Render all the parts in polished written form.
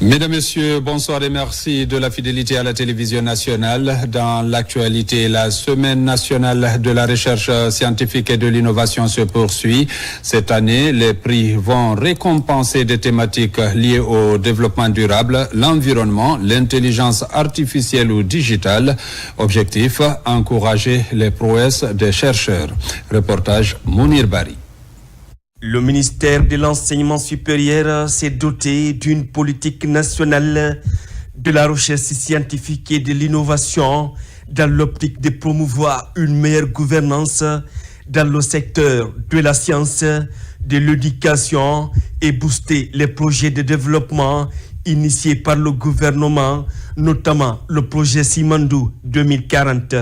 Mesdames, Messieurs, bonsoir et merci de la fidélité à la télévision nationale. Dans l'actualité, la semaine nationale de la recherche scientifique et de l'innovation se poursuit. Cette année, les prix vont récompenser des thématiques liées au développement durable, l'environnement, l'intelligence artificielle ou digitale. Objectif, encourager les prouesses des chercheurs. Reportage Mounir Bari. Le ministère de l'Enseignement supérieur s'est doté d'une politique nationale de la recherche scientifique et de l'innovation dans l'optique de promouvoir une meilleure gouvernance dans le secteur de la science, de l'éducation et booster les projets de développement initiés par le gouvernement, notamment le projet Simandou 2040.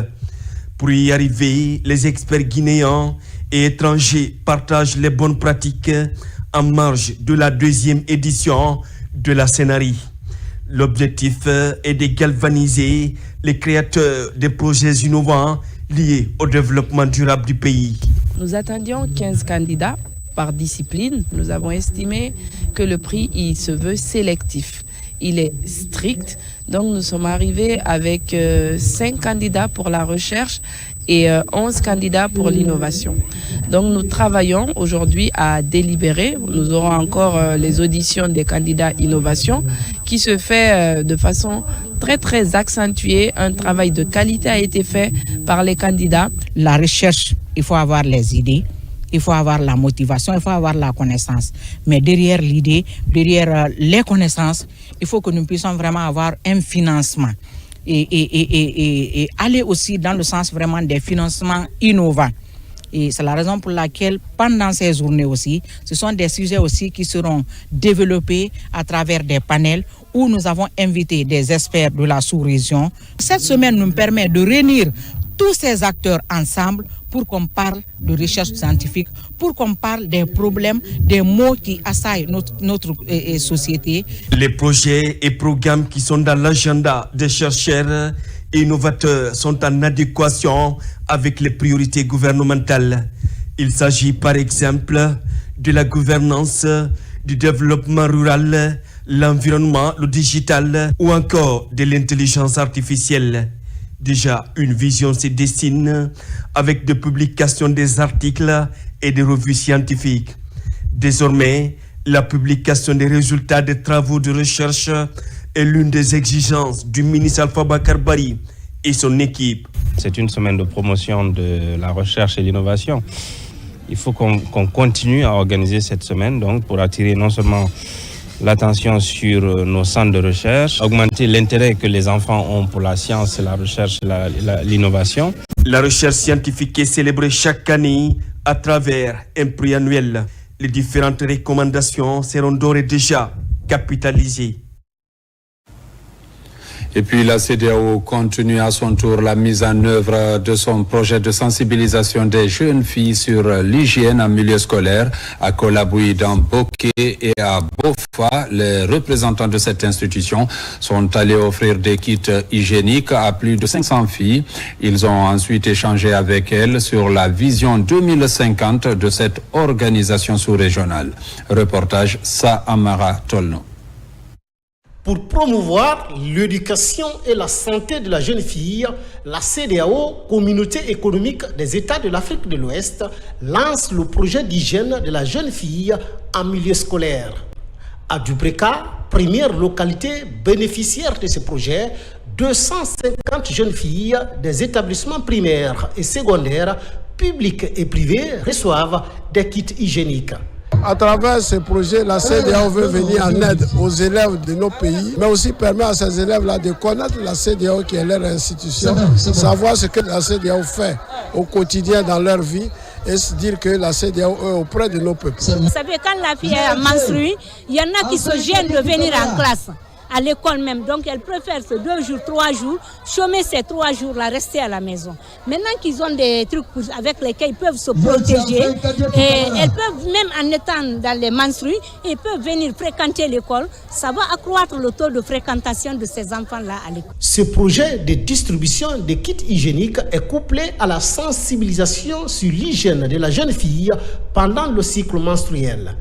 Pour y arriver, les experts guinéens et étrangers partagent les bonnes pratiques en marge de la deuxième édition de la Scénarii. L'objectif est de galvaniser les créateurs des projets innovants liés au développement durable du pays. Nous attendions 15 candidats par discipline. Nous avons estimé que le prix il se veut sélectif. Il est strict. Donc nous sommes arrivés avec 5 candidats pour la recherche et 11 candidats pour l'innovation. Donc nous travaillons aujourd'hui à délibérer. Nous aurons encore les auditions des candidats innovation qui se fait de façon très très accentuée. Un travail de qualité a été fait par les candidats. La recherche, il faut avoir les idées. Il faut avoir la motivation, il faut avoir la connaissance. Mais derrière l'idée, derrière les connaissances, il faut que nous puissions vraiment avoir un financement et aller aussi dans le sens vraiment des financements innovants. Et c'est la raison pour laquelle, pendant ces journées aussi, ce sont des sujets aussi qui seront développés à travers des panels où nous avons invité des experts de la sous-région. Cette semaine nous permet de réunir tous ces acteurs ensemble pour qu'on parle de recherche scientifique, pour qu'on parle des problèmes, des maux qui assaillent notre société. Les projets et programmes qui sont dans l'agenda des chercheurs et innovateurs sont en adéquation avec les priorités gouvernementales. Il s'agit par exemple de la gouvernance, du développement rural, l'environnement, le digital ou encore de l'intelligence artificielle. Déjà, une vision se dessine avec des publications des articles et des revues scientifiques. Désormais, la publication des résultats des travaux de recherche est l'une des exigences du ministre Alpha Bakar Bari et son équipe. C'est une semaine de promotion de la recherche et l'innovation. Il faut qu'on continue à organiser cette semaine donc, pour attirer non seulement l'attention sur nos centres de recherche, augmenter l'intérêt que les enfants ont pour la science, la recherche et l'innovation. La recherche scientifique est célébrée chaque année à travers un prix annuel. Les différentes recommandations seront d'ores et déjà capitalisées. Et puis la CEDEAO continue à son tour la mise en œuvre de son projet de sensibilisation des jeunes filles sur l'hygiène en milieu scolaire à Kolaboui, dans Bokeh et à Bofa. Les représentants de cette institution sont allés offrir des kits hygiéniques à plus de 500 filles. Ils ont ensuite échangé avec elles sur la vision 2050 de cette organisation sous-régionale. Reportage Sa Amara Tolno. Pour promouvoir l'éducation et la santé de la jeune fille, la CEDEAO, Communauté économique des États de l'Afrique de l'Ouest, lance le projet d'hygiène de la jeune fille en milieu scolaire. À Dubreka, première localité bénéficiaire de ce projet, 250 jeunes filles des établissements primaires et secondaires, publics et privés, reçoivent des kits hygiéniques. À travers ce projet, la CEDEAO veut venir en aide aux élèves de nos pays, mais aussi permettre à ces élèves-là de connaître la CEDEAO qui est leur institution, savoir ce que la CEDEAO fait au quotidien dans leur vie et se dire que la CEDEAO est auprès de nos peuples. Vous savez, quand la fille est menstruée, il y en a qui se gênent de venir en classe, à l'école même. Donc, elles préfèrent ces 2 jours, 3 jours, chômer ces 3 jours-là, rester à la maison. Maintenant qu'ils ont des trucs avec lesquels ils peuvent se protéger, et elles peuvent, même en étant dans les menstrues, ils peuvent venir fréquenter l'école. Ça va accroître le taux de fréquentation de ces enfants-là à l'école. Ce projet de distribution de kits hygiéniques est couplé à la sensibilisation sur l'hygiène de la jeune fille pendant le cycle menstruel.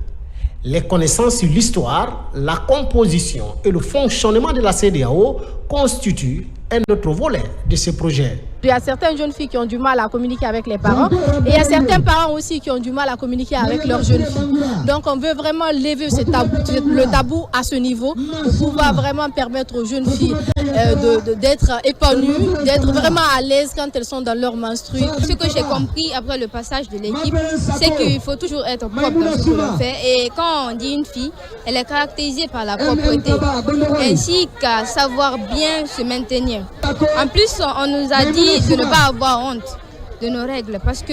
Les connaissances sur l'histoire, la composition et le fonctionnement de la CEDEAO constituent un autre volet de ce projet. Il y a certaines jeunes filles qui ont du mal à communiquer avec les parents et il y a certains parents aussi qui ont du mal à communiquer avec leurs jeunes filles. Donc on veut vraiment lever le tabou à ce niveau pour pouvoir vraiment permettre aux jeunes filles d'être épanouies, d'être vraiment à l'aise quand elles sont dans leur menstru. Ce que j'ai compris après le passage de l'équipe, c'est qu'il faut toujours être propre dans ce que l'on fait. Et quand on dit une fille, elle est caractérisée par la propreté, ainsi qu'à savoir bien se maintenir. En plus, on nous a dit de ne pas avoir honte de nos règles parce que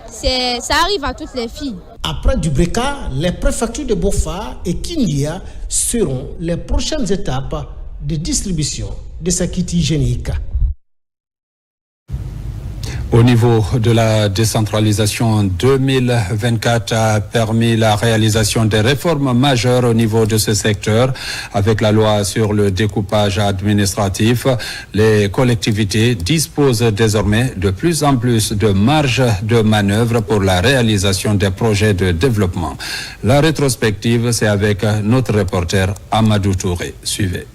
ça arrive à toutes les filles. Après Dubreka, les préfectures de Bofa et Kindia seront les prochaines étapes de distribution de ce kit hygiénique. Au niveau de la décentralisation, 2024 a permis la réalisation des réformes majeures au niveau de ce secteur. Avec la loi sur le découpage administratif, les collectivités disposent désormais de plus en plus de marge de manœuvre pour la réalisation des projets de développement. La rétrospective, c'est avec notre reporter Amadou Touré. Suivez.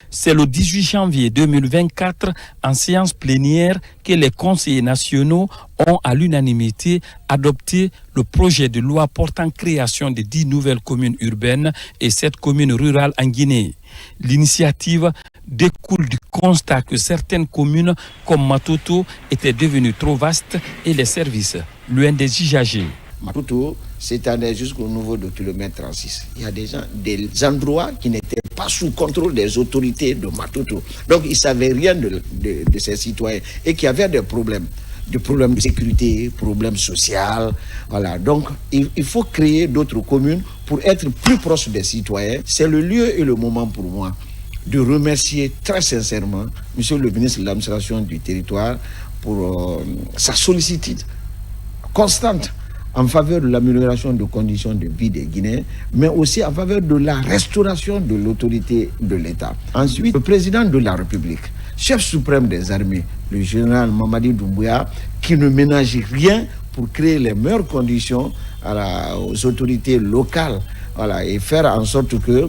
C'est le 18 janvier 2024, en séance plénière, que les conseillers nationaux ont à l'unanimité adopté le projet de loi portant création de 10 nouvelles communes urbaines et 7 communes rurales en Guinée. L'initiative découle du constat que certaines communes, comme Matoto, étaient devenues trop vastes et les services loin des usagers. Matoto s'étendait jusqu'au niveau de kilomètre 36. Il y a des endroits qui n'étaient pas sous contrôle des autorités de Matoto. Donc ils ne savaient rien de ces citoyens et qui avaient des problèmes de sécurité, problèmes sociaux. Voilà. Donc il faut créer d'autres communes pour être plus proche des citoyens. C'est le lieu et le moment pour moi de remercier très sincèrement Monsieur le ministre de l'administration du territoire pour sa sollicitude constante en faveur de l'amélioration des conditions de vie des Guinéens, mais aussi en faveur de la restauration de l'autorité de l'État. Ensuite, le président de la République, chef suprême des armées, le général Mamadi Doumbouya, qui ne ménage rien pour créer les meilleures conditions aux autorités locales, voilà, et faire en sorte que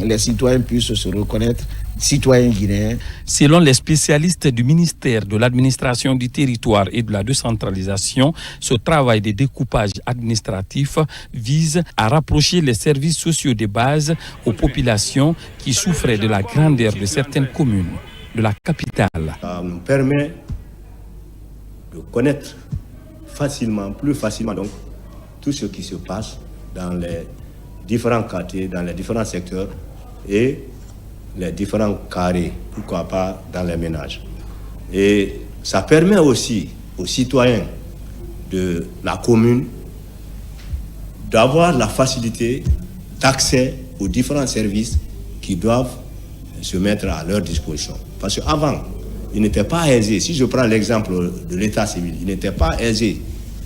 les citoyens puissent se reconnaître citoyens guinéens. Selon les spécialistes du ministère de l'administration du territoire et de la décentralisation, ce travail de découpage administratif vise à rapprocher les services sociaux de base aux populations qui souffraient de la grandeur de certaines communes de la capitale. Ça nous permet de connaître plus facilement donc, tout ce qui se passe dans les différents quartiers, dans les différents secteurs et les différents carrés, pourquoi pas dans les ménages. Et ça permet aussi aux citoyens de la commune d'avoir la facilité d'accès aux différents services qui doivent se mettre à leur disposition. Parce qu'avant, il n'était pas aisé, si je prends l'exemple de l'état civil, il n'était pas aisé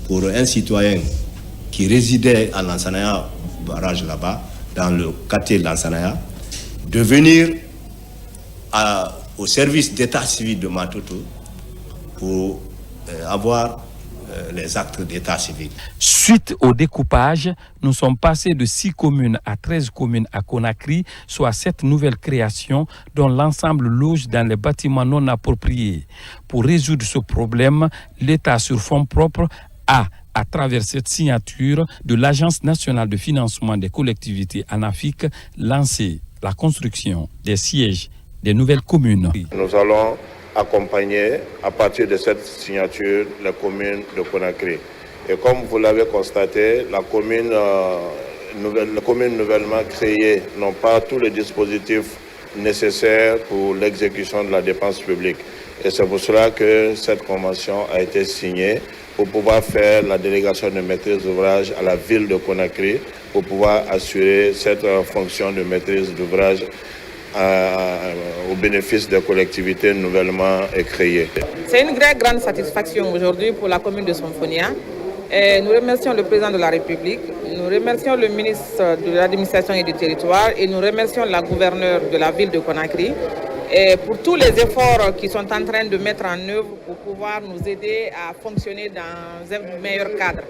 pour un citoyen qui résidait à Lansana, barrage là-bas, dans le quartier de Lansana, de venir au service d'état civil de Matoto pour avoir les actes d'état civil. Suite au découpage, nous sommes passés de 6 communes à 13 communes à Conakry, soit 7 nouvelles créations dont l'ensemble loge dans les bâtiments non appropriés. Pour résoudre ce problème, l'État sur fonds propres a, à travers cette signature de l'Agence nationale de financement des collectivités ANAFIC, lancé la construction des sièges des nouvelles communes. Nous allons accompagner à partir de cette signature les communes de Conakry. Et comme vous l'avez constaté, les communes nouvellement créées n'ont pas tous les dispositifs nécessaires pour l'exécution de la dépense publique. Et c'est pour cela que cette convention a été signée pour pouvoir faire la délégation de maîtrise d'ouvrage à la ville de Conakry pour pouvoir assurer cette fonction de maîtrise d'ouvrage au bénéfice des collectivités nouvellement créées. C'est une grande satisfaction aujourd'hui pour la commune de Sonfonia. Et nous remercions le président de la République, nous remercions le ministre de l'administration et du territoire et nous remercions la gouverneure de la ville de Conakry et pour tous les efforts qu'ils sont en train de mettre en œuvre pour pouvoir nous aider à fonctionner dans un meilleur cadre.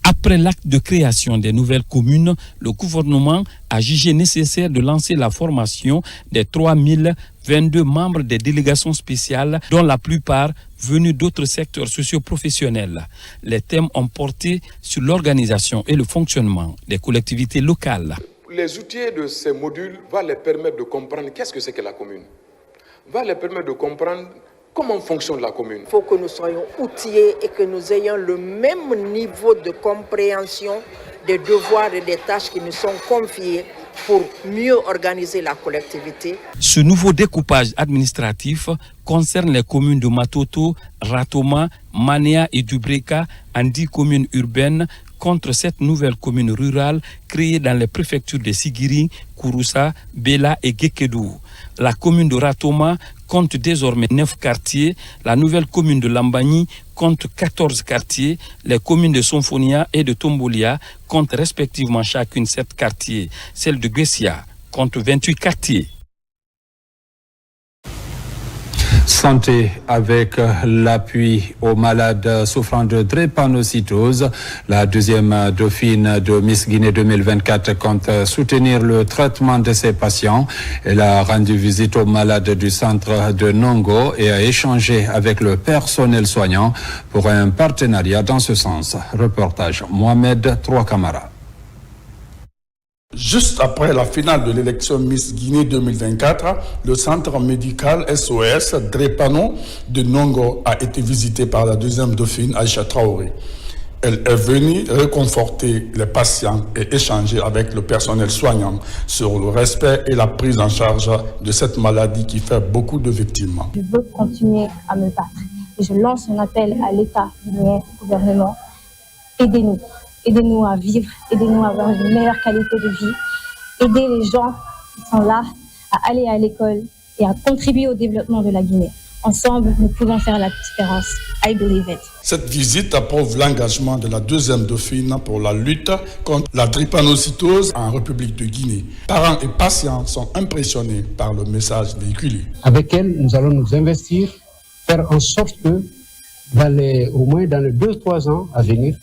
Après l'acte de création des nouvelles communes, le gouvernement a jugé nécessaire de lancer la formation des 3022 membres des délégations spéciales, dont la plupart venus d'autres secteurs socio-professionnels. Les thèmes ont porté sur l'organisation et le fonctionnement des collectivités locales. Les outils de ces modules vont les permettre de comprendre qu'est-ce que c'est que la commune, va les permettre de comprendre comment fonctionne la commune. Il faut que nous soyons outillés et que nous ayons le même niveau de compréhension des devoirs et des tâches qui nous sont confiées pour mieux organiser la collectivité. Ce nouveau découpage administratif concerne les communes de Matoto, Ratoma, Manea et Dubreka en 10 communes urbaines contre 7 nouvelles communes rurales créées dans les préfectures de Sigiri, Kouroussa, Bela et Gekedou. La commune de Ratoma compte désormais 9 quartiers, la nouvelle commune de Lambani compte 14 quartiers, les communes de Sonfonia et de Tombolia comptent respectivement chacune 7 quartiers, celle de Guessia compte 28 quartiers. Santé avec l'appui aux malades souffrant de drépanocytose. La deuxième dauphine de Miss Guinée 2024 compte soutenir le traitement de ses patients. Elle a rendu visite aux malades du centre de Nongo et a échangé avec le personnel soignant pour un partenariat dans ce sens. Reportage Mohamed Trouakamara. Juste après la finale de l'élection Miss Guinée 2024, le centre médical SOS Drépano de Nongo a été visité par la deuxième dauphine Aïcha Traoré. Elle est venue réconforter les patients et échanger avec le personnel soignant sur le respect et la prise en charge de cette maladie qui fait beaucoup de victimes. Je veux continuer à me battre et je lance un appel à l'État guinéen, au gouvernement. Aidez-nous. Aidez-nous à vivre, aidez-nous à avoir une meilleure qualité de vie, aidez les gens qui sont là à aller à l'école et à contribuer au développement de la Guinée. Ensemble, nous pouvons faire la différence. I believe it. Cette visite approuve l'engagement de la deuxième dauphine pour la lutte contre la drépanocytose en République de Guinée. Parents et patients sont impressionnés par le message véhiculé. Avec elle, nous allons nous investir, faire en sorte que au moins dans les 2-3 ans à venir,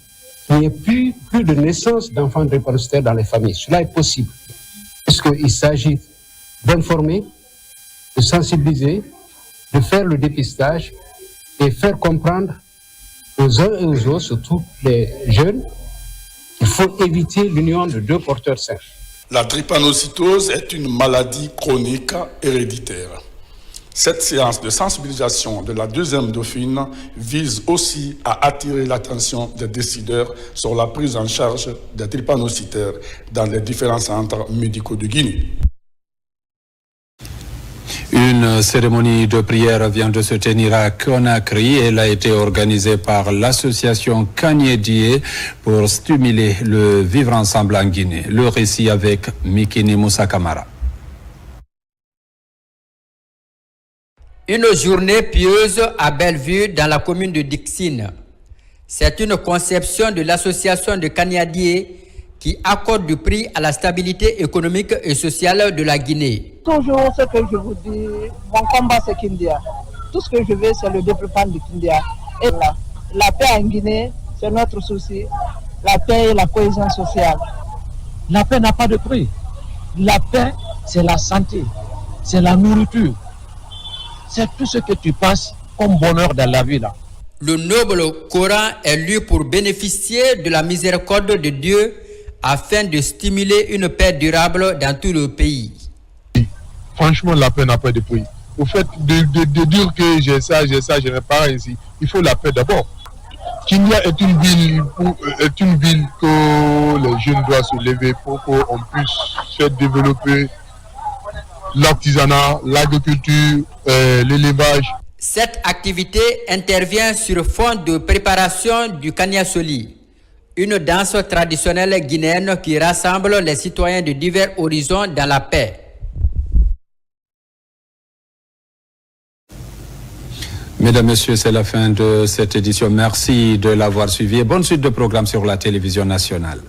il n'y a plus de naissance d'enfants drépanocytaires dans les familles. Cela est possible, puisqu'il s'agit d'informer, de sensibiliser, de faire le dépistage et faire comprendre aux uns et aux autres, surtout les jeunes, qu'il faut éviter l'union de 2 porteurs sains. La drépanocytose est une maladie chronique héréditaire. Cette séance de sensibilisation de la deuxième dauphine vise aussi à attirer l'attention des décideurs sur la prise en charge des drépanocytaires dans les différents centres médicaux de Guinée. Une cérémonie de prière vient de se tenir à Conakry. Elle a été organisée par l'association Kanyedie pour stimuler le vivre ensemble en Guinée. Le récit avec Mikini Moussa Kamara. Une journée pieuse à Bellevue dans la commune de Dixine. C'est une conception de l'association de Kanyadie qui accorde du prix à la stabilité économique et sociale de la Guinée. Toujours ce que je vous dis, mon combat c'est Kindia. Tout ce que je veux c'est le développement de Kindia. Et la paix en Guinée, c'est notre souci. La paix et la cohésion sociale. La paix n'a pas de prix. La paix, c'est la santé, c'est la nourriture. C'est tout ce que tu passes comme bonheur dans la vie là. Le noble Coran est lu pour bénéficier de la miséricorde de Dieu afin de stimuler une paix durable dans tout le pays. Franchement, la paix n'a pas de prix. Au fait de dire que j'ai ça, je n'ai pas ici. Il faut la paix d'abord. Kindia est une ville que les jeunes doivent se lever pour qu'on puisse faire développer l'artisanat, l'agriculture, l'élevage. Cette activité intervient sur fond de préparation du Kanyasoli, une danse traditionnelle guinéenne qui rassemble les citoyens de divers horizons dans la paix. Mesdames, Messieurs, c'est la fin de cette édition. Merci de l'avoir suivi et bonne suite de programmes sur la télévision nationale.